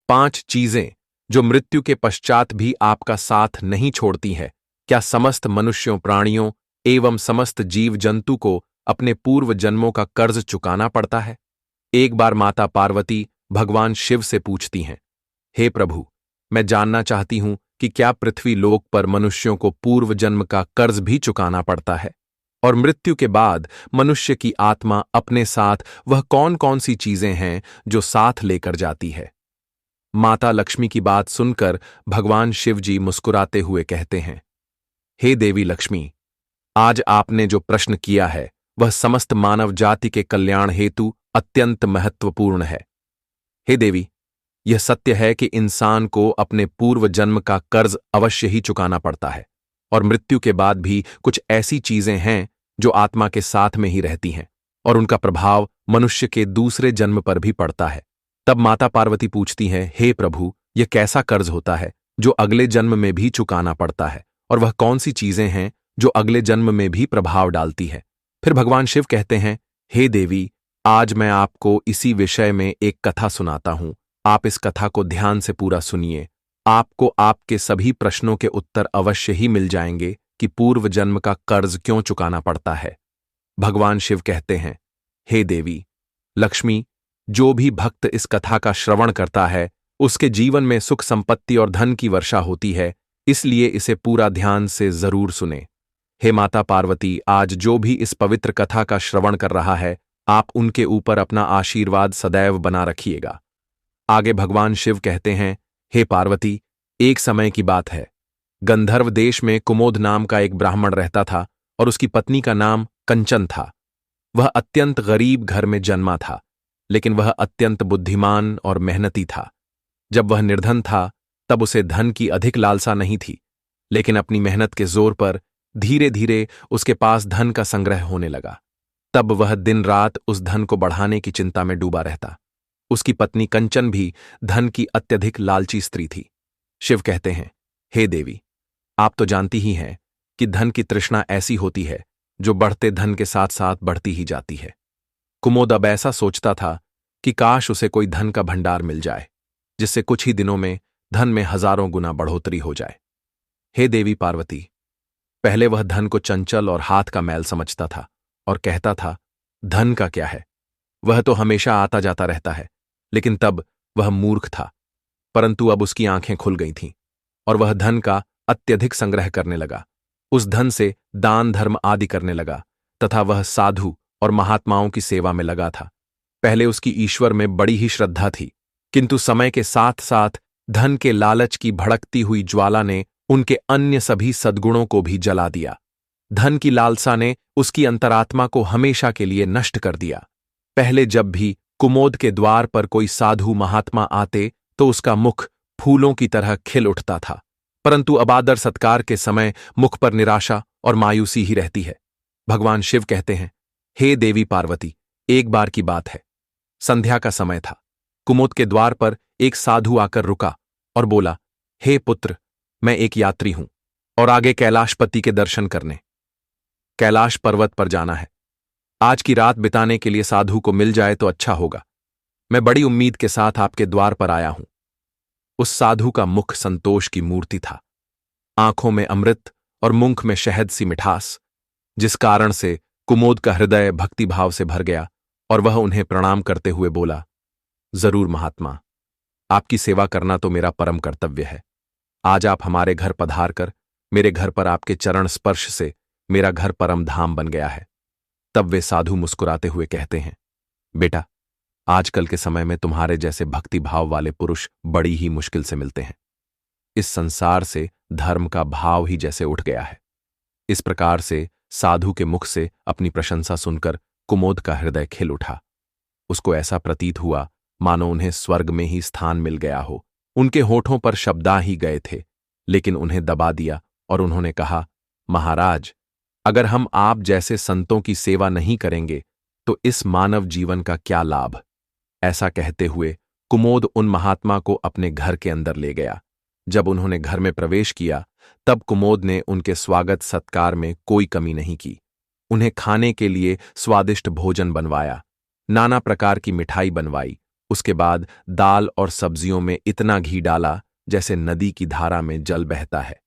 5 चीजें जो मृत्यु के पश्चात भी आपका साथ नहीं छोड़ती हैं। क्या समस्त मनुष्यों, प्राणियों एवं समस्त जीव जंतु को अपने पूर्व जन्मों का कर्ज चुकाना पड़ता है? एक बार माता पार्वती भगवान शिव से पूछती हैं, हे प्रभु, मैं जानना चाहती हूं कि क्या पृथ्वी लोक पर मनुष्यों को पूर्व जन्म का कर्ज भी चुकाना पड़ता है? और मृत्यु के बाद मनुष्य की आत्मा अपने साथ वह कौन कौन सी चीजें हैं जो साथ लेकर जाती है? माता लक्ष्मी की बात सुनकर भगवान शिव जी मुस्कुराते हुए कहते हैं, हे देवी लक्ष्मी, आज आपने जो प्रश्न किया है वह समस्त मानव जाति के कल्याण हेतु अत्यंत महत्वपूर्ण है। हे देवी, यह सत्य है कि इंसान को अपने पूर्व जन्म का कर्ज अवश्य ही चुकाना पड़ता है और मृत्यु के बाद भी कुछ ऐसी चीजें हैं जो आत्मा के साथ में ही रहती हैं और उनका प्रभाव मनुष्य के दूसरे जन्म पर भी पड़ता है। तब माता पार्वती पूछती हैं, हे प्रभु, यह कैसा कर्ज होता है जो अगले जन्म में भी चुकाना पड़ता है, और वह कौन सी चीजें हैं जो अगले जन्म में भी प्रभाव डालती है? फिर भगवान शिव कहते हैं, हे देवी, आज मैं आपको इसी विषय में एक कथा सुनाता हूं। आप इस कथा को ध्यान से पूरा सुनिए। आपको आपके सभी प्रश्नों के उत्तर अवश्य ही मिल जाएंगे कि पूर्व जन्म का कर्ज क्यों चुकाना पड़ता है। भगवान शिव कहते हैं, हे देवी लक्ष्मी, जो भी भक्त इस कथा का श्रवण करता है उसके जीवन में सुख संपत्ति और धन की वर्षा होती है, इसलिए इसे पूरा ध्यान से जरूर सुने। हे माता पार्वती, आज जो भी इस पवित्र कथा का श्रवण कर रहा है, आप उनके ऊपर अपना आशीर्वाद सदैव बना रखिएगा। आगे भगवान शिव कहते हैं, हे पार्वती, एक समय की बात है। गंधर्व देश में कुमोद नाम का एक ब्राह्मण रहता था और उसकी पत्नी का नाम कंचन था। वह अत्यंत गरीब घर में जन्मा था, लेकिन वह अत्यंत बुद्धिमान और मेहनती था। जब वह निर्धन था तब उसे धन की अधिक लालसा नहीं थी, लेकिन अपनी मेहनत के जोर पर धीरे धीरे उसके पास धन का संग्रह होने लगा। तब वह दिन रात उस धन को बढ़ाने की चिंता में डूबा रहता। उसकी पत्नी कंचन भी धन की अत्यधिक लालची स्त्री थी। शिव कहते हैं, हे देवी, आप तो जानती ही हैं कि धन की तृष्णा ऐसी होती है जो बढ़ते धन के साथ साथ बढ़ती ही जाती है। कुमोद अब ऐसा सोचता था कि काश उसे कोई धन का भंडार मिल जाए, जिससे कुछ ही दिनों में धन में हजारों गुना बढ़ोतरी हो जाए। हे देवी पार्वती, पहले वह धन को चंचल और हाथ का मैल समझता था और कहता था, धन का क्या है, वह तो हमेशा आता जाता रहता है। लेकिन तब वह मूर्ख था, परंतु अब उसकी आंखें खुल गई थीं और वह धन का अत्यधिक संग्रह करने लगा। उस धन से दान धर्म आदि करने लगा तथा वह साधु और महात्माओं की सेवा में लगा था। पहले उसकी ईश्वर में बड़ी ही श्रद्धा थी, किंतु समय के साथ साथ धन के लालच की भड़कती हुई ज्वाला ने उनके अन्य सभी सद्गुणों को भी जला दिया। धन की लालसा ने उसकी अंतरात्मा को हमेशा के लिए नष्ट कर दिया। पहले जब भी कुमोद के द्वार पर कोई साधु महात्मा आते तो उसका मुख फूलों की तरह खिल उठता था, परंतु अब आदर सत्कार के समय मुख पर निराशा और मायूसी ही रहती है। भगवान शिव कहते हैं, हे देवी पार्वती, एक बार की बात है। संध्या का समय था। कुमोद के द्वार पर एक साधु आकर रुका और बोला, हे पुत्र, मैं एक यात्री हूं और आगे कैलाशपति के दर्शन करने कैलाश पर्वत पर जाना है। आज की रात बिताने के लिए साधु को मिल जाए तो अच्छा होगा। मैं बड़ी उम्मीद के साथ आपके द्वार पर आया हूं। उस साधु का मुख संतोष की मूर्ति था, आंखों में अमृत और मुंख में शहद सी मिठास, जिस कारण से कुमोद का हृदय भक्तिभाव से भर गया और वह उन्हें प्रणाम करते हुए बोला, जरूर महात्मा, आपकी सेवा करना तो मेरा परम कर्तव्य है। आज आप हमारे घर पधार कर मेरे घर पर आपके चरण स्पर्श से मेरा घर परम धाम बन गया है। तब वे साधु मुस्कुराते हुए कहते हैं, बेटा, आजकल के समय में तुम्हारे जैसे भक्तिभाव वाले पुरुष बड़ी ही मुश्किल से मिलते हैं। इस संसार से धर्म का भाव ही जैसे उठ गया है। इस प्रकार से साधु के मुख से अपनी प्रशंसा सुनकर कुमोद का हृदय खिल उठा। उसको ऐसा प्रतीत हुआ मानो उन्हें स्वर्ग में ही स्थान मिल गया हो। उनके होठों पर शब्द आ ही गए थे, लेकिन उन्हें दबा दिया और उन्होंने कहा, महाराज, अगर हम आप जैसे संतों की सेवा नहीं करेंगे तो इस मानव जीवन का क्या लाभ। ऐसा कहते हुए कुमोद उन महात्मा को अपने घर के अंदर ले गया। जब उन्होंने घर में प्रवेश किया तब कुमोद ने उनके स्वागत सत्कार में कोई कमी नहीं की। उन्हें खाने के लिए स्वादिष्ट भोजन बनवाया, नाना प्रकार की मिठाई बनवाई उसके बाद दाल और सब्जियों में इतना घी डाला जैसे नदी की धारा में जल बहता है।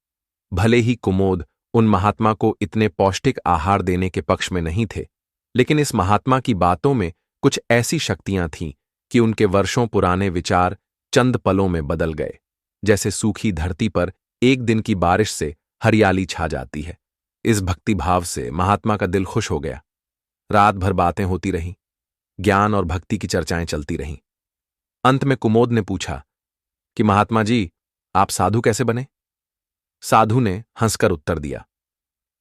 भले ही कुमोद उन महात्मा को इतने पौष्टिक आहार देने के पक्ष में नहीं थे, लेकिन इस महात्मा की बातों में कुछ ऐसी शक्तियां थीं कि उनके वर्षों पुराने विचार चंद पलों में बदल गए, जैसे सूखी धरती पर एक दिन की बारिश से हरियाली छा जाती है। इस भक्तिभाव से महात्मा का दिल खुश हो गया। रात भर बातें होती रहीं, ज्ञान और भक्ति की चर्चाएं चलती रहीं। अंत में कुमोद ने पूछा कि महात्मा जी, आप साधु कैसे बने? साधु ने हंसकर उत्तर दिया,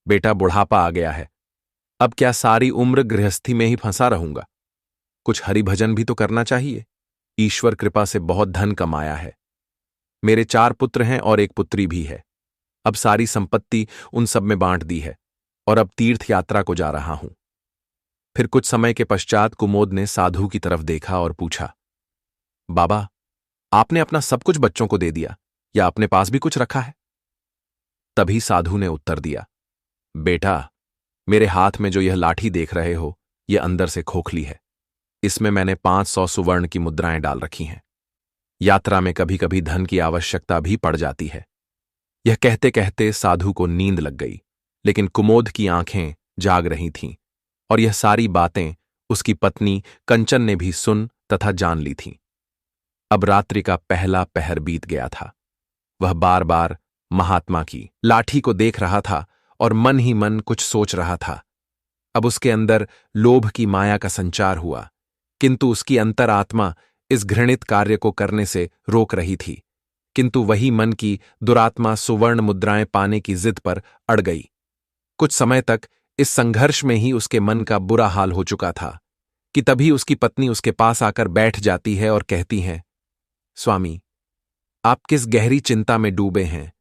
बेटा, बुढ़ापा आ गया है, अब क्या सारी उम्र गृहस्थी में ही फंसा रहूंगा? कुछ हरिभजन भी तो करना चाहिए। ईश्वर कृपा से बहुत धन कमाया है। मेरे 4 पुत्र हैं और एक पुत्री भी है। अब सारी संपत्ति उन सब में बांट दी है और अब तीर्थ यात्रा को जा रहा हूं। फिर कुछ समय के पश्चात कुमोद ने साधु की तरफ देखा और पूछा, बाबा, आपने अपना सब कुछ बच्चों को दे दिया या अपने पास भी कुछ रखा है? तभी साधु ने उत्तर दिया, बेटा, मेरे हाथ में जो यह लाठी देख रहे हो, यह अंदर से खोखली है। इसमें मैंने 500 सुवर्ण की मुद्राएं डाल रखी हैं। यात्रा में कभी कभी धन की आवश्यकता भी पड़ जाती है। यह कहते कहते साधु को नींद लग गई, लेकिन कुमोद की आंखें जाग रही थीं और यह सारी बातें उसकी पत्नी कंचन ने भी सुन तथा जान ली थीं। अब रात्रि का पहला पहर बीत गया था। वह बार बार महात्मा की लाठी को देख रहा था और मन ही मन कुछ सोच रहा था। अब उसके अंदर लोभ की माया का संचार हुआ, किंतु उसकी अंतरात्मा इस घृणित कार्य को करने से रोक रही थी। किंतु वही मन की दुरात्मा सुवर्ण मुद्राएं पाने की जिद पर अड़ गई। कुछ समय तक इस संघर्ष में ही उसके मन का बुरा हाल हो चुका था कि तभी उसकी पत्नी उसके पास आकर बैठ जाती है और कहती है, स्वामी, आप किस गहरी चिंता में डूबे हैं?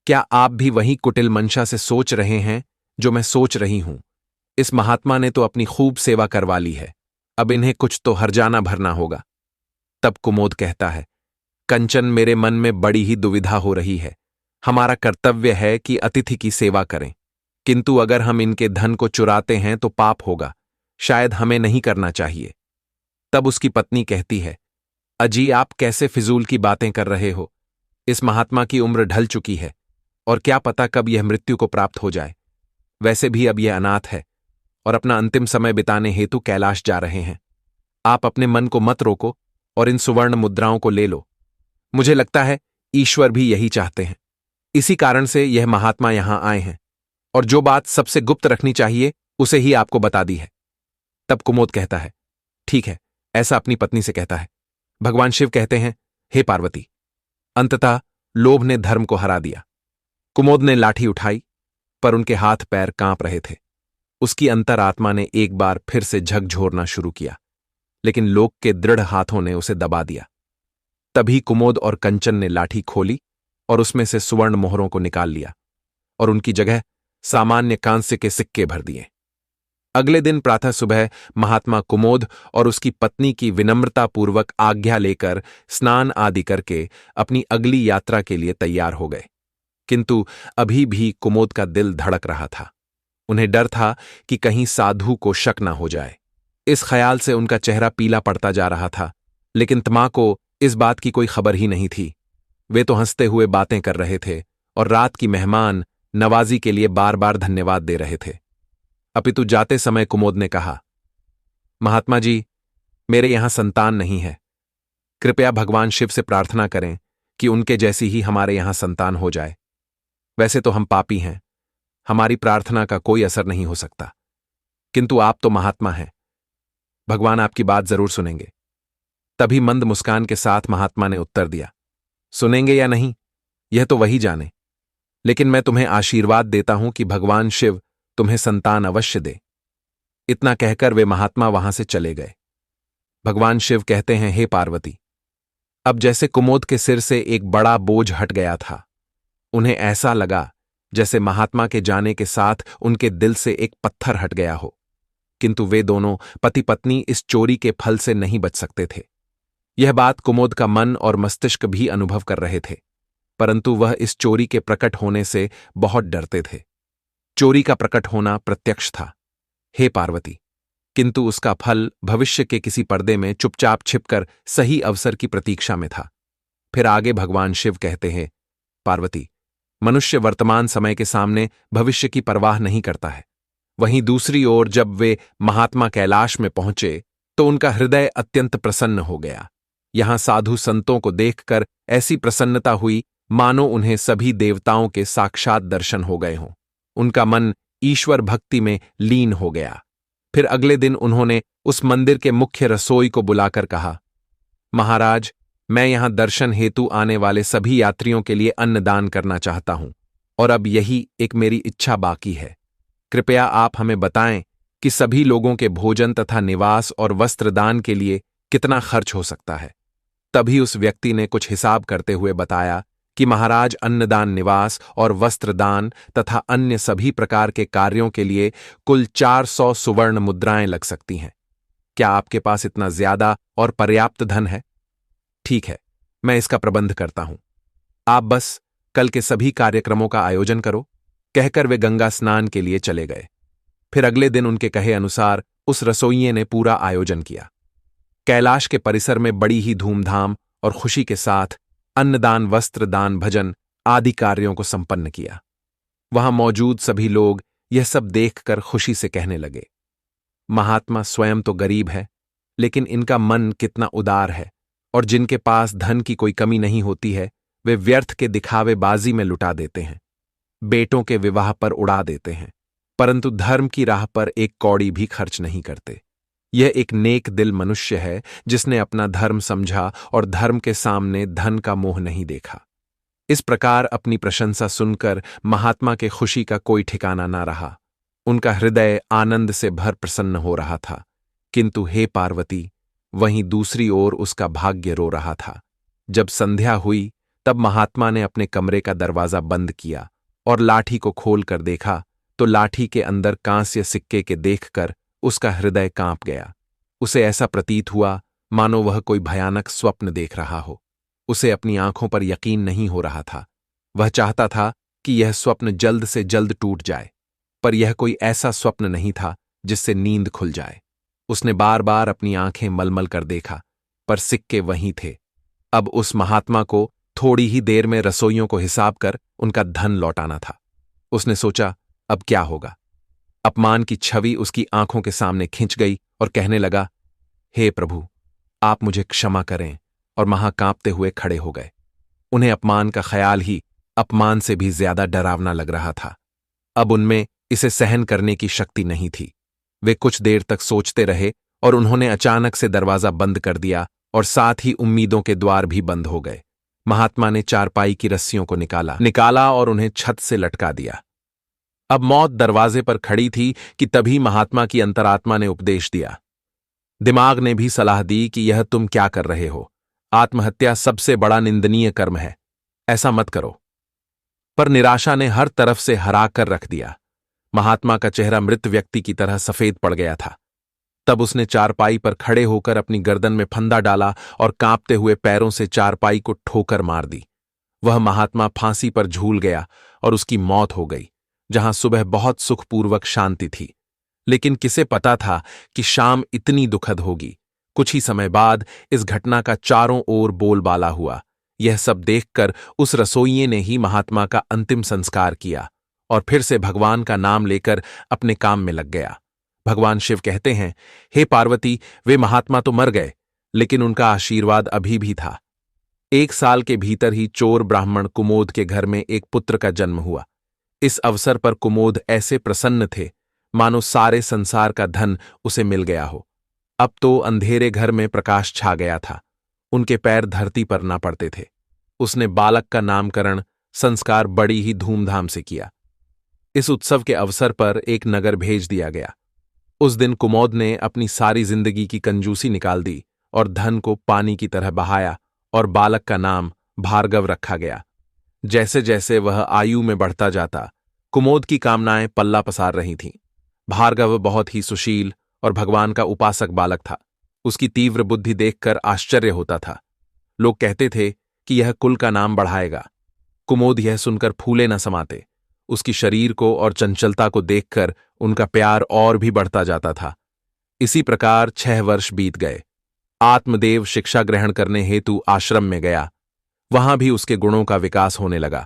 क्या आप भी वही कुटिल मंशा से सोच रहे हैं जो मैं सोच रही हूं? इस महात्मा ने तो अपनी खूब सेवा करवा ली है, अब इन्हें कुछ तो हर्जाना भरना होगा। तब कुमोद कहता है, कंचन, मेरे मन में बड़ी ही दुविधा हो रही है। हमारा कर्तव्य है कि अतिथि की सेवा करें, किंतु अगर हम इनके धन को चुराते हैं तो पाप होगा, शायद हमें नहीं करना चाहिए। तब उसकी पत्नी कहती है, अजी, आप कैसे फिजूल की बातें कर रहे हो? इस महात्मा की उम्र ढल चुकी है और क्या पता कब यह मृत्यु को प्राप्त हो जाए। वैसे भी अब यह अनाथ है और अपना अंतिम समय बिताने हेतु कैलाश जा रहे हैं। आप अपने मन को मत रोको और इन सुवर्ण मुद्राओं को ले लो। मुझे लगता है ईश्वर भी यही चाहते हैं। इसी कारण से यह महात्मा यहां आए हैं और जो बात सबसे गुप्त रखनी चाहिए उसे ही आपको बता दी है। तब कुमोद कहता है, ठीक है। ऐसा अपनी पत्नी से कहता है। भगवान शिव कहते हैं, हे पार्वती, अंततः लोभ ने धर्म को हरा दिया। कुमोद ने लाठी उठाई, पर उनके हाथ पैर कांप रहे थे। उसकी अंतरात्मा ने एक बार फिर से झकझोरना शुरू किया, लेकिन लोक के दृढ़ हाथों ने उसे दबा दिया। तभी कुमोद और कंचन ने लाठी खोली और उसमें से सुवर्ण मोहरों को निकाल लिया और उनकी जगह सामान्य कांस्य के सिक्के भर दिए। अगले दिन प्रातः सुबह महात्मा कुमोद और उसकी पत्नी की विनम्रतापूर्वक आज्ञा लेकर स्नान आदि करके अपनी अगली यात्रा के लिए तैयार हो गए। किंतु अभी भी कुमोद का दिल धड़क रहा था। उन्हें डर था कि कहीं साधु को शक न हो जाए। इस ख्याल से उनका चेहरा पीला पड़ता जा रहा था, लेकिन तमा को इस बात की कोई खबर ही नहीं थी। वे तो हंसते हुए बातें कर रहे थे और रात की मेहमान नवाजी के लिए बार बार धन्यवाद दे रहे थे। अपितु जाते समय कुमोद ने कहा, महात्मा जी, मेरे यहां संतान नहीं है। कृपया भगवान शिव से प्रार्थना करें कि उनके जैसी ही हमारे यहां संतान हो जाए। वैसे तो हम पापी हैं, हमारी प्रार्थना का कोई असर नहीं हो सकता, किंतु आप तो महात्मा हैं, भगवान आपकी बात जरूर सुनेंगे। तभी मंद मुस्कान के साथ महात्मा ने उत्तर दिया, सुनेंगे या नहीं यह तो वही जाने, लेकिन मैं तुम्हें आशीर्वाद देता हूं कि भगवान शिव तुम्हें संतान अवश्य दे। इतना कहकर वे महात्मा वहां से चले गए। भगवान शिव कहते हैं, हे पार्वती, अब जैसे कुमोद के सिर से एक बड़ा बोझ हट गया था। उन्हें ऐसा लगा जैसे महात्मा के जाने के साथ उनके दिल से एक पत्थर हट गया हो। किंतु वे दोनों पति पत्नी इस चोरी के फल से नहीं बच सकते थे। यह बात कुमोद का मन और मस्तिष्क भी अनुभव कर रहे थे, परंतु वह इस चोरी के प्रकट होने से बहुत डरते थे। चोरी का प्रकट होना प्रत्यक्ष था। हे पार्वती, किंतु उसका फल भविष्य के किसी पर्दे में चुपचाप छिपकर सही अवसर की प्रतीक्षा में था। फिर आगे भगवान शिव कहते हैं, पार्वती, मनुष्य वर्तमान समय के सामने भविष्य की परवाह नहीं करता है। वहीं दूसरी ओर जब वे महात्मा कैलाश में पहुंचे तो उनका हृदय अत्यंत प्रसन्न हो गया। यहां साधु संतों को देखकर ऐसी प्रसन्नता हुई मानो उन्हें सभी देवताओं के साक्षात दर्शन हो गए हों। उनका मन ईश्वर भक्ति में लीन हो गया। फिर अगले दिन उन्होंने उस मंदिर के मुख्य रसोई को बुलाकर कहा, महाराज, मैं यहां दर्शन हेतु आने वाले सभी यात्रियों के लिए अन्नदान करना चाहता हूं और अब यही एक मेरी इच्छा बाकी है। कृपया आप हमें बताएं कि सभी लोगों के भोजन तथा निवास और वस्त्रदान के लिए कितना खर्च हो सकता है। तभी उस व्यक्ति ने कुछ हिसाब करते हुए बताया कि महाराज, अन्नदान, निवास और वस्त्रदान तथा अन्य सभी प्रकार के कार्यों के लिए कुल 400 सुवर्ण मुद्राएं लग सकती हैं। क्या आपके पास इतना ज्यादा और पर्याप्त धन है? ठीक है, मैं इसका प्रबंध करता हूं। आप बस कल के सभी कार्यक्रमों का आयोजन करो, कहकर वे गंगा स्नान के लिए चले गए। फिर अगले दिन उनके कहे अनुसार उस रसोइये ने पूरा आयोजन किया। कैलाश के परिसर में बड़ी ही धूमधाम और खुशी के साथ अन्नदान, वस्त्रदान, भजन आदि कार्यों को संपन्न किया। वहां मौजूद सभी लोग यह सब देखकर खुशी से कहने लगे, महात्मा स्वयं तो गरीब है, लेकिन इनका मन कितना उदार है, और जिनके पास धन की कोई कमी नहीं होती है वे व्यर्थ के दिखावेबाजी में लुटा देते हैं, बेटों के विवाह पर उड़ा देते हैं, परंतु धर्म की राह पर एक कौड़ी भी खर्च नहीं करते। यह एक नेक दिल मनुष्य है जिसने अपना धर्म समझा और धर्म के सामने धन का मोह नहीं देखा। इस प्रकार अपनी प्रशंसा सुनकर महात्मा के खुशी का कोई ठिकाना ना रहा। उनका हृदय आनंद से भर प्रसन्न हो रहा था। किंतु हे पार्वती, वहीं दूसरी ओर उसका भाग्य रो रहा था। जब संध्या हुई तब महात्मा ने अपने कमरे का दरवाजा बंद किया और लाठी को खोलकर देखा तो लाठी के अंदर कांस्य सिक्के के देखकर उसका हृदय कांप गया। उसे ऐसा प्रतीत हुआ मानो वह कोई भयानक स्वप्न देख रहा हो। उसे अपनी आंखों पर यकीन नहीं हो रहा था। वह चाहता था कि यह स्वप्न जल्द से जल्द टूट जाए, पर यह कोई ऐसा स्वप्न नहीं था जिससे नींद खुल जाए। उसने बार बार अपनी आंखें मलमल कर देखा, पर सिक्के वहीं थे। अब उस महात्मा को थोड़ी ही देर में रसोइयों को हिसाब कर उनका धन लौटाना था। उसने सोचा, अब क्या होगा। अपमान की छवि उसकी आंखों के सामने खिंच गई और कहने लगा, हे प्रभु, आप मुझे क्षमा करें, और वहां कांपते हुए खड़े हो गए। उन्हें अपमान का ख्याल ही अपमान से भी ज्यादा डरावना लग रहा था। अब उनमें इसे सहन करने की शक्ति नहीं थी। वे कुछ देर तक सोचते रहे और उन्होंने अचानक से दरवाजा बंद कर दिया और साथ ही उम्मीदों के द्वार भी बंद हो गए। महात्मा ने चारपाई की रस्सियों को निकाला और उन्हें छत से लटका दिया। अब मौत दरवाजे पर खड़ी थी कि तभी महात्मा की अंतरात्मा ने उपदेश दिया। दिमाग ने भी सलाह दी कि यह तुम क्या कर रहे हो। आत्महत्या सबसे बड़ा निंदनीय कर्म है, ऐसा मत करो। पर निराशा ने हर तरफ से हरा कर रख दिया। महात्मा का चेहरा मृत व्यक्ति की तरह सफेद पड़ गया था। तब उसने चारपाई पर खड़े होकर अपनी गर्दन में फंदा डाला और कांपते हुए पैरों से चारपाई को ठोकर मार दी। वह महात्मा फांसी पर झूल गया और उसकी मौत हो गई, जहां सुबह बहुत सुखपूर्वक शांति थी। लेकिन किसे पता था कि शाम इतनी दुखद होगी। कुछ ही समय बाद इस घटना का चारों ओर बोलबाला हुआ। यह सब देखकर उस रसोइये ने ही महात्मा का अंतिम संस्कार किया और फिर से भगवान का नाम लेकर अपने काम में लग गया। भगवान शिव कहते हैं, हे पार्वती, वे महात्मा तो मर गए, लेकिन उनका आशीर्वाद अभी भी था। 1 साल के भीतर ही चोर ब्राह्मण कुमोद के घर में एक पुत्र का जन्म हुआ। इस अवसर पर कुमोद ऐसे प्रसन्न थे मानो सारे संसार का धन उसे मिल गया हो। अब तो अंधेरे घर में प्रकाश छा गया था। उनके पैर धरती पर ना पड़ते थे। उसने बालक का नामकरण संस्कार बड़ी ही धूमधाम से किया। इस उत्सव के अवसर पर एक नगर भेज दिया गया। उस दिन कुमोद ने अपनी सारी जिंदगी की कंजूसी निकाल दी और धन को पानी की तरह बहाया और बालक का नाम भार्गव रखा गया। जैसे जैसे वह आयु में बढ़ता जाता, कुमोद की कामनाएं पल्ला पसार रही थीं। भार्गव बहुत ही सुशील और भगवान का उपासक बालक था। उसकी तीव्र बुद्धि देखकर आश्चर्य होता था। लोग कहते थे कि यह कुल का नाम बढ़ाएगा। कुमोद यह सुनकर फूले न समाते। उसकी शरीर को और चंचलता को देखकर उनका प्यार और भी बढ़ता जाता था। इसी प्रकार 6 वर्ष बीत गए। आत्मदेव शिक्षा ग्रहण करने हेतु आश्रम में गया। वहां भी उसके गुणों का विकास होने लगा।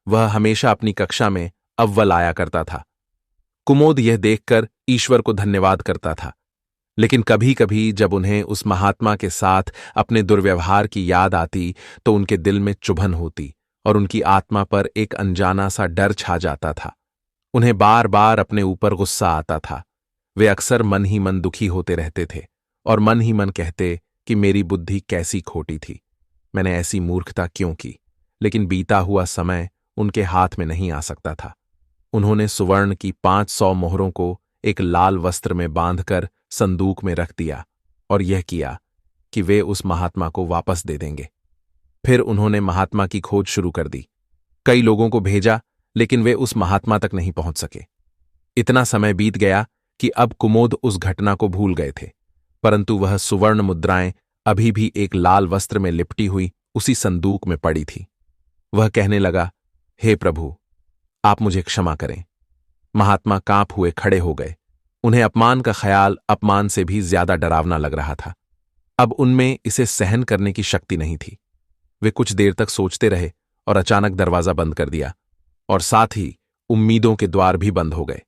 वह हमेशा अपनी कक्षा में अव्वल आया करता था। कुमोद यह देखकर ईश्वर को धन्यवाद करता था। लेकिन कभी कभी जब उन्हें उस महात्मा के साथ अपने दुर्व्यवहार की याद आती तो उनके दिल में चुभन होती और उनकी आत्मा पर एक अनजाना सा डर छा जाता था। उन्हें बार बार अपने ऊपर गुस्सा आता था। वे अक्सर मन ही मन दुखी होते रहते थे और मन ही मन कहते कि मेरी बुद्धि कैसी खोटी थी, मैंने ऐसी मूर्खता क्यों की। लेकिन बीता हुआ समय उनके हाथ में नहीं आ सकता था। उन्होंने सुवर्ण की 500 मोहरों को एक लाल वस्त्र में बांधकर संदूक में रख दिया और यह किया कि वे उस महात्मा को वापस दे देंगे। फिर उन्होंने महात्मा की खोज शुरू कर दी। कई लोगों को भेजा, लेकिन वे उस महात्मा तक नहीं पहुंच सके। इतना समय बीत गया कि अब कुमोद उस घटना को भूल गए थे, परंतु वह सुवर्ण मुद्राएं अभी भी एक लाल वस्त्र में लिपटी हुई उसी संदूक में पड़ी थी। वह कहने लगा, हे प्रभु, आप मुझे क्षमा करें। महात्मा कांप हुए खड़े हो गए। उन्हें अपमान का ख्याल अपमान से भी ज्यादा डरावना लग रहा था। अब उनमें इसे सहन करने की शक्ति नहीं थी। वे कुछ देर तक सोचते रहे और अचानक दरवाजा बंद कर दिया और साथ ही उम्मीदों के द्वार भी बंद हो गए।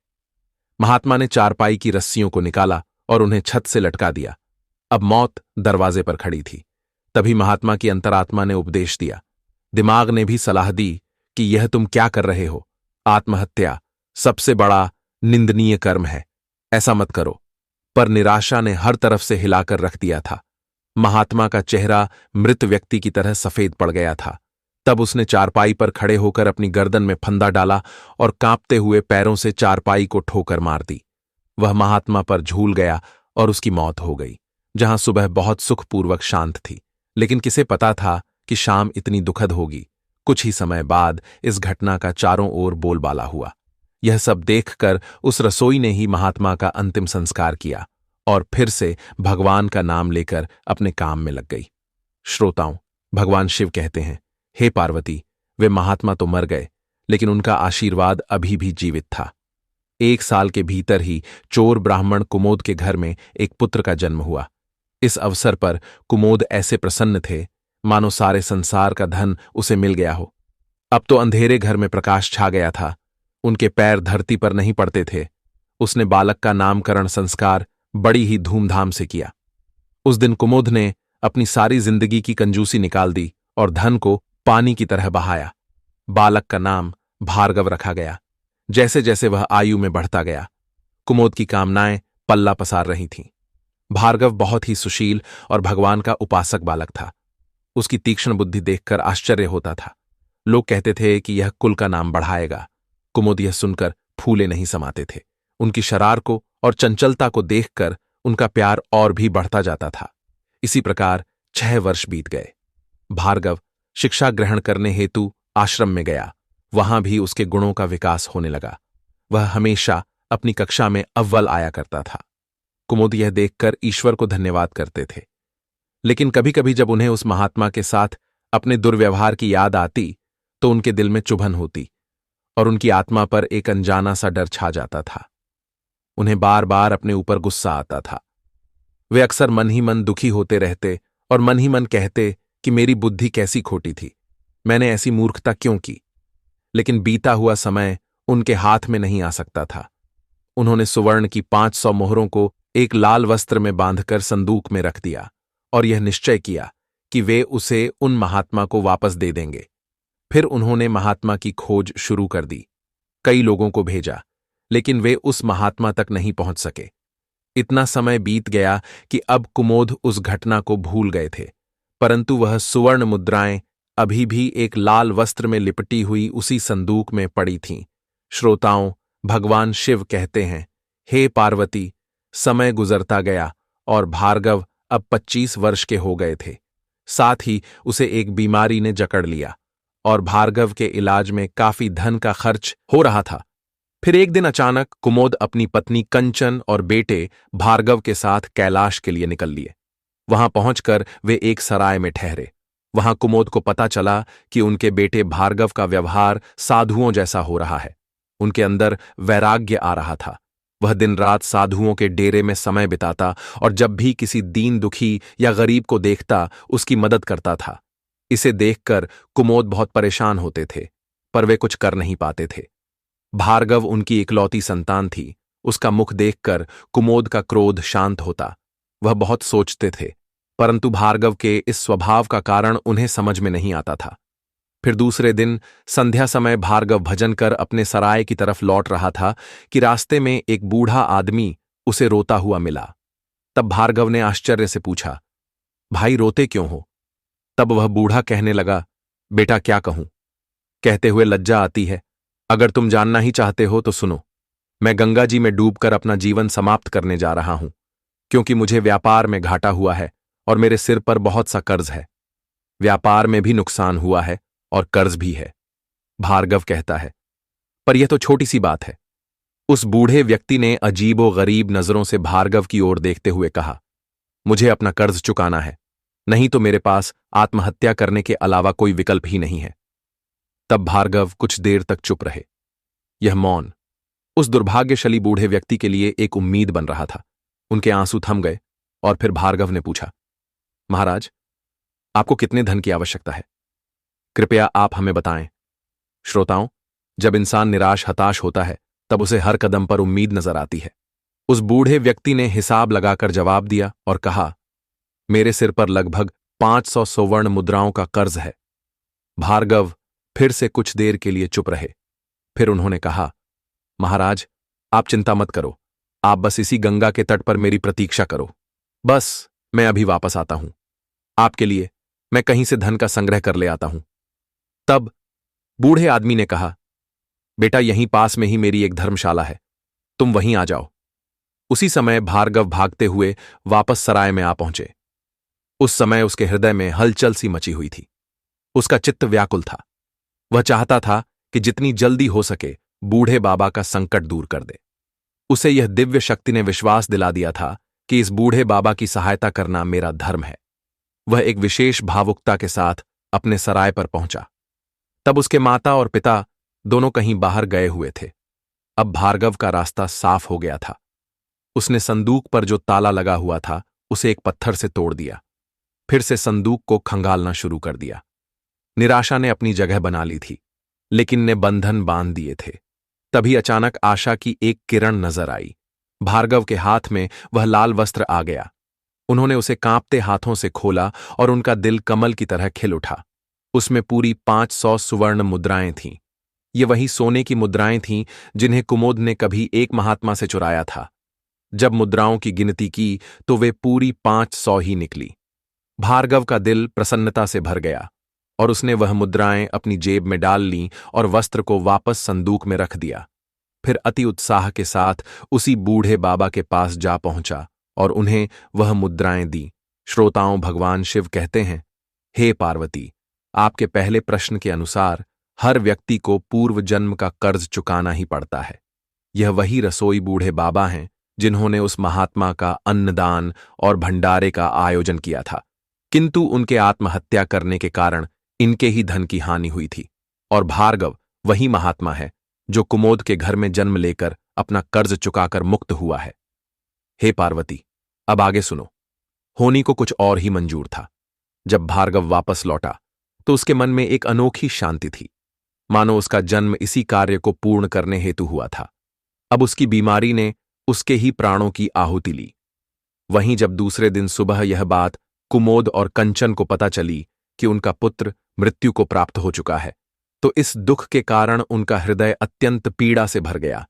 महात्मा ने चारपाई की रस्सियों को निकाला और उन्हें छत से लटका दिया। अब मौत दरवाजे पर खड़ी थी। तभी महात्मा की अंतरात्मा ने उपदेश दिया। दिमाग ने भी सलाह दी कि यह तुम क्या कर रहे हो? आत्महत्या सबसे बड़ा निंदनीय कर्म है, ऐसा मत करो। पर निराशा ने हर तरफ से हिलाकर रख दिया था। महात्मा का चेहरा मृत व्यक्ति की तरह सफेद पड़ गया था। तब उसने चारपाई पर खड़े होकर अपनी गर्दन में फंदा डाला और कांपते हुए पैरों से चारपाई को ठोकर मार दी। वह महात्मा पर झूल गया और उसकी मौत हो गई। जहां सुबह बहुत सुखपूर्वक शांत थी, लेकिन किसे पता था कि शाम इतनी दुखद होगी। कुछ ही समय बाद इस घटना का चारों ओर बोलबाला हुआ। यह सब देखकर उस रसोई ने ही महात्मा का अंतिम संस्कार किया और फिर से भगवान का नाम लेकर अपने काम में लग गई। श्रोताओं, भगवान शिव कहते हैं, हे पार्वती, वे महात्मा तो मर गए, लेकिन उनका आशीर्वाद अभी भी जीवित था। 1 साल के भीतर ही चोर ब्राह्मण कुमोद के घर में एक पुत्र का जन्म हुआ। इस अवसर पर कुमोद ऐसे प्रसन्न थे मानो सारे संसार का धन उसे मिल गया हो। अब तो अंधेरे घर में प्रकाश छा गया था। उनके पैर धरती पर नहीं पड़ते थे। उसने बालक का नामकरण संस्कार बड़ी ही धूमधाम से किया। उस दिन कुमुद ने अपनी सारी जिंदगी की कंजूसी निकाल दी और धन को पानी की तरह बहाया। बालक का नाम भार्गव रखा गया। जैसे जैसे वह आयु में बढ़ता गया, कुमुद की कामनाएं पल्ला पसार रही थीं। भार्गव बहुत ही सुशील और भगवान का उपासक बालक था। उसकी तीक्ष्ण बुद्धि देखकर आश्चर्य होता था। लोग कहते थे कि यह कुल का नाम बढ़ाएगा। कुमुद यह सुनकर फूले नहीं समाते थे। उनकी शरार को और चंचलता को देखकर उनका प्यार और भी बढ़ता जाता था। इसी प्रकार 6 वर्ष बीत गए। भार्गव शिक्षा ग्रहण करने हेतु आश्रम में गया। वहां भी उसके गुणों का विकास होने लगा। वह हमेशा अपनी कक्षा में अव्वल आया करता था। कुमुद यह देखकर ईश्वर को धन्यवाद करते थे। लेकिन कभी कभी जब उन्हें उस महात्मा के साथ अपने दुर्व्यवहार की याद आती तो उनके दिल में चुभन होती और उनकी आत्मा पर एक अनजाना सा डर छा जाता था। उन्हें बार बार अपने ऊपर गुस्सा आता था। वे अक्सर मन ही मन दुखी होते रहते और मन ही मन कहते कि मेरी बुद्धि कैसी खोटी थी, मैंने ऐसी मूर्खता क्यों की। लेकिन बीता हुआ समय उनके हाथ में नहीं आ सकता था। उन्होंने सुवर्ण की 500 मोहरों को एक लाल वस्त्र में बांधकर संदूक में रख दिया और यह निश्चय किया कि वे उसे उन महात्मा को वापस दे देंगे। फिर उन्होंने महात्मा की खोज शुरू कर दी। कई लोगों को भेजा, लेकिन वे उस महात्मा तक नहीं पहुंच सके। इतना समय बीत गया कि अब कुमोद उस घटना को भूल गए थे, परंतु वह सुवर्ण मुद्राएं अभी भी एक लाल वस्त्र में लिपटी हुई उसी संदूक में पड़ी थीं। श्रोताओं, भगवान शिव कहते हैं, हे पार्वती, समय गुजरता गया और भार्गव अब 25 वर्ष के हो गए थे। साथ ही उसे एक बीमारी ने जकड़ लिया और भार्गव के इलाज में काफी धन का खर्च हो रहा था। फिर एक दिन अचानक कुमोद अपनी पत्नी कंचन और बेटे भार्गव के साथ कैलाश के लिए निकल लिए। वहां पहुंचकर वे एक सराय में ठहरे। वहां कुमोद को पता चला कि उनके बेटे भार्गव का व्यवहार साधुओं जैसा हो रहा है। उनके अंदर वैराग्य आ रहा था। वह दिन रात साधुओं के डेरे में समय बिताता और जब भी किसी दीन दुखी या गरीब को देखता उसकी मदद करता था। इसे देखकर कुमोद बहुत परेशान होते थे, पर वे कुछ कर नहीं पाते थे। भार्गव उनकी इकलौती संतान थी। उसका मुख देखकर कुमोद का क्रोध शांत होता। वह बहुत सोचते थे, परंतु भार्गव के इस स्वभाव का कारण उन्हें समझ में नहीं आता था। फिर दूसरे दिन संध्या समय भार्गव भजन कर अपने सराय की तरफ लौट रहा था कि रास्ते में एक बूढ़ा आदमी उसे रोता हुआ मिला। तब भार्गव ने आश्चर्य से पूछा, भाई रोते क्यों हो? तब वह बूढ़ा कहने लगा, बेटा क्या कहूं, कहते हुए लज्जा आती है। अगर तुम जानना ही चाहते हो तो सुनो। मैं गंगा जी में डूबकर अपना जीवन समाप्त करने जा रहा हूं, क्योंकि मुझे व्यापार में घाटा हुआ है और मेरे सिर पर बहुत सा कर्ज है। व्यापार में भी नुकसान हुआ है और कर्ज भी है। भार्गव कहता है, पर यह तो छोटी सी बात है। उस बूढ़े व्यक्ति ने अजीबो गरीब नजरों से भार्गव की ओर देखते हुए कहा, मुझे अपना कर्ज चुकाना है, नहीं तो मेरे पास आत्महत्या करने के अलावा कोई विकल्प ही नहीं है। तब भार्गव कुछ देर तक चुप रहे। यह मौन उस दुर्भाग्यशाली बूढ़े व्यक्ति के लिए एक उम्मीद बन रहा था। उनके आंसू थम गए और फिर भार्गव ने पूछा, महाराज, आपको कितने धन की आवश्यकता है? कृपया आप हमें बताएं। श्रोताओं, जब इंसान निराश हताश होता है तब उसे हर कदम पर उम्मीद नजर आती है। उस बूढ़े व्यक्ति ने हिसाब लगाकर जवाब दिया और कहा, मेरे सिर पर लगभग 500 स्वर्ण मुद्राओं का कर्ज है। भार्गव फिर से कुछ देर के लिए चुप रहे। फिर उन्होंने कहा, महाराज, आप चिंता मत करो, आप बस इसी गंगा के तट पर मेरी प्रतीक्षा करो। बस मैं अभी वापस आता हूं। आपके लिए मैं कहीं से धन का संग्रह कर ले आता हूं। तब बूढ़े आदमी ने कहा, बेटा यहीं पास में ही मेरी एक धर्मशाला है, तुम वहीं आ जाओ। उसी समय भार्गव भागते हुए वापस सराय में आ पहुंचे। उस समय उसके हृदय में हलचल सी मची हुई थी। उसका चित्त व्याकुल था। वह चाहता था कि जितनी जल्दी हो सके बूढ़े बाबा का संकट दूर कर दे। उसे यह दिव्य शक्ति ने विश्वास दिला दिया था कि इस बूढ़े बाबा की सहायता करना मेरा धर्म है। वह एक विशेष भावुकता के साथ अपने सराय पर पहुंचा। तब उसके माता और पिता दोनों कहीं बाहर गए हुए थे। अब भार्गव का रास्ता साफ हो गया था। उसने संदूक पर जो ताला लगा हुआ था उसे एक पत्थर से तोड़ दिया। फिर से संदूक को खंगालना शुरू कर दिया। निराशा ने अपनी जगह बना ली थी, लेकिन ने बंधन बांध दिए थे। तभी अचानक आशा की एक किरण नजर आई। भार्गव के हाथ में वह लाल वस्त्र आ गया। उन्होंने उसे कांपते हाथों से खोला और उनका दिल कमल की तरह खिल उठा। उसमें पूरी 500 सुवर्ण मुद्राएं थीं। ये वही सोने की मुद्राएं थीं जिन्हें कुमोद ने कभी एक महात्मा से चुराया था। जब मुद्राओं की गिनती की तो वे पूरी 500 ही निकली। भार्गव का दिल प्रसन्नता से भर गया और उसने वह मुद्राएं अपनी जेब में डाल लीं और वस्त्र को वापस संदूक में रख दिया। फिर अति उत्साह के साथ उसी बूढ़े बाबा के पास जा पहुंचा और उन्हें वह मुद्राएं दी। श्रोताओं, भगवान शिव कहते हैं, हे पार्वती, आपके पहले प्रश्न के अनुसार हर व्यक्ति को पूर्व जन्म का कर्ज चुकाना ही पड़ता है। यह वही रसोई बूढ़े बाबा हैं जिन्होंने उस महात्मा का अन्नदान और भंडारे का आयोजन किया था, किंतु उनके आत्महत्या करने के कारण इनके ही धन की हानि हुई थी। और भार्गव वही महात्मा है जो कुमोद के घर में जन्म लेकर अपना कर्ज चुकाकर मुक्त हुआ है। हे पार्वती, अब आगे सुनो। होनी को कुछ और ही मंजूर था। जब भार्गव वापस लौटा तो उसके मन में एक अनोखी शांति थी, मानो उसका जन्म इसी कार्य को पूर्ण करने हेतु हुआ था। अब उसकी बीमारी ने उसके ही प्राणों की आहुति ली। वहीं जब दूसरे दिन सुबह यह बात कुमोद और कंचन को पता चली कि उनका पुत्र मृत्यु को प्राप्त हो चुका है, तो इस दुख के कारण उनका हृदय अत्यंत पीड़ा से भर गया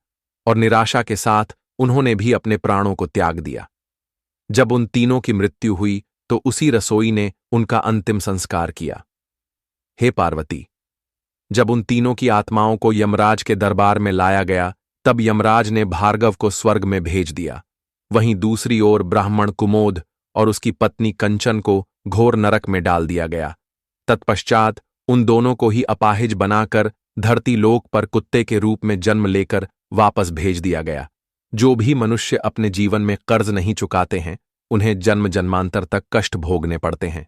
और निराशा के साथ उन्होंने भी अपने प्राणों को त्याग दिया। जब उन तीनों की मृत्यु हुई तो उसी रसोई ने उनका अंतिम संस्कार किया। हे पार्वती, जब उन तीनों की आत्माओं को यमराज के दरबार में लाया गया तब यमराज ने भार्गव को स्वर्ग में भेज दिया। वहीं दूसरी ओर ब्राह्मण कुमोद और उसकी पत्नी कंचन को घोर नरक में डाल दिया गया। तत्पश्चात उन दोनों को ही अपाहिज बनाकर धरती लोक पर कुत्ते के रूप में जन्म लेकर वापस भेज दिया गया। जो भी मनुष्य अपने जीवन में कर्ज नहीं चुकाते हैं उन्हें जन्म जन्मांतर तक कष्ट भोगने पड़ते हैं।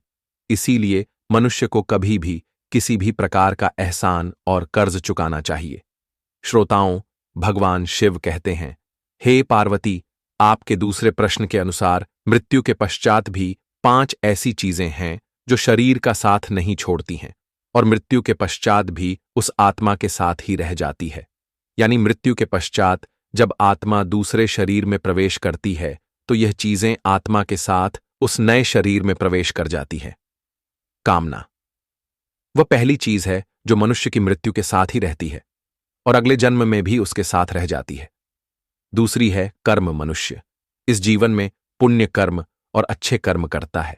इसीलिए मनुष्य को कभी भी किसी भी प्रकार का एहसान और कर्ज चुकाना चाहिए। श्रोताओं, भगवान शिव कहते हैं, हे पार्वती, आपके दूसरे प्रश्न के अनुसार मृत्यु के पश्चात भी 5 ऐसी चीजें हैं जो शरीर का साथ नहीं छोड़ती हैं और मृत्यु के पश्चात भी उस आत्मा के साथ ही रह जाती है। यानी मृत्यु के पश्चात जब आत्मा दूसरे शरीर में प्रवेश करती है तो यह चीजें आत्मा के साथ उस नए शरीर में प्रवेश कर जाती है। कामना वह पहली चीज है जो मनुष्य की मृत्यु के साथ ही रहती है और अगले जन्म में भी उसके साथ रह जाती है। दूसरी है कर्म। मनुष्य इस जीवन में पुण्य कर्म और अच्छे कर्म करता है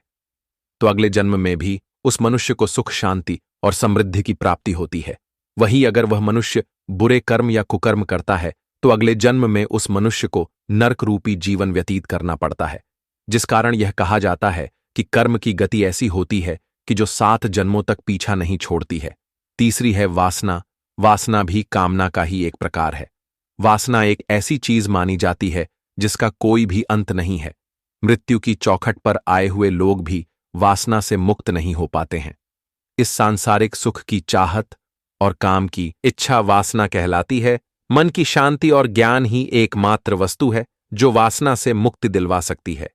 तो अगले जन्म में भी उस मनुष्य को सुख, शांति और समृद्धि की प्राप्ति होती है। वहीं अगर वह मनुष्य बुरे कर्म या कुकर्म करता है तो अगले जन्म में उस मनुष्य को नरक रूपी जीवन व्यतीत करना पड़ता है, जिस कारण यह कहा जाता है कि कर्म की गति ऐसी होती है कि जो 7 जन्मों तक पीछा नहीं छोड़ती है। तीसरी है वासना। वासना भी कामना का ही एक प्रकार है। वासना एक ऐसी चीज मानी जाती है जिसका कोई भी अंत नहीं है। मृत्यु की चौखट पर आए हुए लोग भी वासना से मुक्त नहीं हो पाते हैं। इस सांसारिक सुख की चाहत और काम की इच्छा वासना कहलाती है। मन की शांति और ज्ञान ही एकमात्र वस्तु है जो वासना से मुक्ति दिलवा सकती है।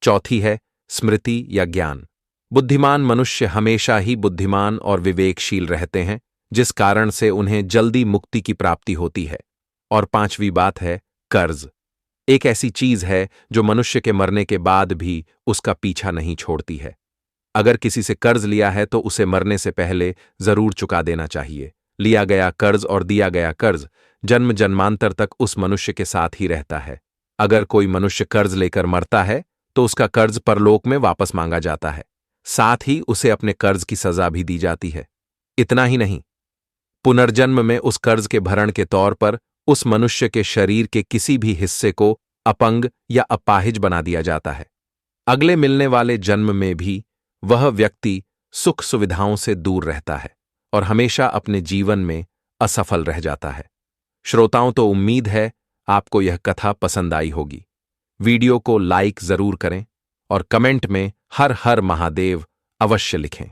चौथी है स्मृति या ज्ञान। बुद्धिमान मनुष्य हमेशा ही बुद्धिमान और विवेकशील रहते हैं, जिस कारण से उन्हें जल्दी मुक्ति की प्राप्ति होती है। और पांचवी बात है कर्ज। एक ऐसी चीज है जो मनुष्य के मरने के बाद भी उसका पीछा नहीं छोड़ती है। अगर किसी से कर्ज लिया है तो उसे मरने से पहले जरूर चुका देना चाहिए। लिया गया कर्ज और दिया गया कर्ज जन्म जन्मांतर तक उस मनुष्य के साथ ही रहता है। अगर कोई मनुष्य कर्ज लेकर मरता है तो उसका कर्ज परलोक में वापस मांगा जाता है, साथ ही उसे अपने कर्ज की सजा भी दी जाती है। इतना ही नहीं, पुनर्जन्म में उस कर्ज के भरण के तौर पर उस मनुष्य के शरीर के किसी भी हिस्से को अपंग या अपाहिज बना दिया जाता है। अगले मिलने वाले जन्म में भी वह व्यक्ति सुख सुविधाओं से दूर रहता है और हमेशा अपने जीवन में असफल रह जाता है। श्रोताओं, तो उम्मीद है आपको यह कथा पसंद आई होगी। वीडियो को लाइक जरूर करें और कमेंट में हर हर महादेव अवश्य लिखें।